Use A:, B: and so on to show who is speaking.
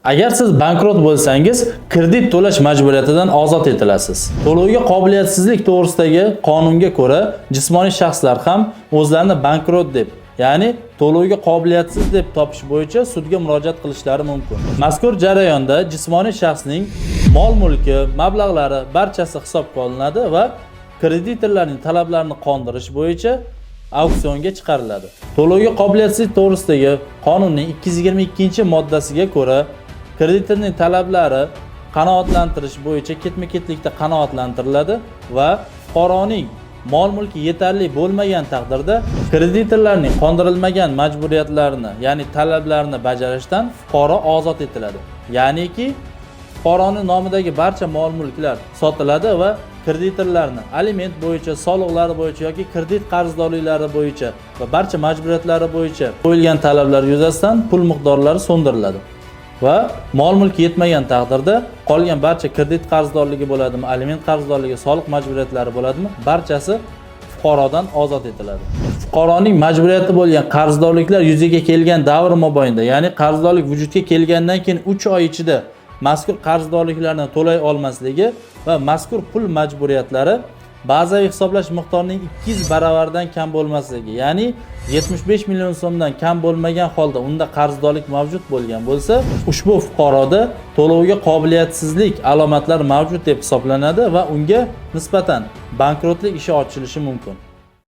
A: Agar siz bankrot bo'lsangiz, kredit to'lash majburiyatidan ozod etilasiz. To'lovga qobiliyatsizlik to'g'risidagi qonunga ko'ra, jismoniy shaxslar ham o'zlarini bankrot deb, ya'ni to'lovga qobiliyatsiz deb topish bo'yicha sudga murojaat qilishlari mumkin. Mazkur jarayonda jismoniy shaxsning mol-mulki, mablag'lari barchasi hisobga olinadi va kreditorlarning talablarini qondirish bo'yicha auksionga chiqariladi. To'lovga qobiliyatsizlik to'g'risidagi qonunning 222-moddasiga ko'ra, kreditorning talablari qanoatlantirish bo'yicha ketma-ketlikda qanoatlantiriladi va fuqaroning mol-mulki yetarli bo'lmagan taqdirda kreditorlarning qondirilmagan majburiyatlarini, ya'ni talablarini bajarishdan fuqaro ozod etiladi. Ya'niki fuqaroning nomidagi barcha mol-mulklar sotiladi va kreditorlarni aliment bo'yicha, soliqlari bo'yicha yoki kredit qarzdorliklari bo'yicha va barcha majburiyatlari bo'yicha qo'yilgan talablar yuzasidan pul miqdorlari so'ndiriladi. Va mol-mulk yetmagan taqdirda qolgan barcha kredit qarzdorligi bo'ladimi, aliment qarzdorligi, soliq majburiyatlari bo'ladimi, barchasi fuqarodan ozod etiladi. Fuqaroning majburiyati bo'lgan qarzdorliklar yuzaga kelgan davr mobaynida, ya'ni qarzdorlik vujudga kelgandan keyin 3 oy ichida mazkur qarzdorliklarni to'lay olmasligi va mazkur pul majburiyatlari bazaviy hisoblash miqdorining 200 baravaridan kam bo'lmasligi, ya'ni 75 million so'mdan kam bo'lmagan holda unda qarzdorlik mavjud bo'lgan bo'lsa, ushbu fuqaroda to'lovga qobiliyatsizlik alomatlari mavjud deb hisoblanadi va unga nisbatan bankrotlik ishi ochilishi mumkin.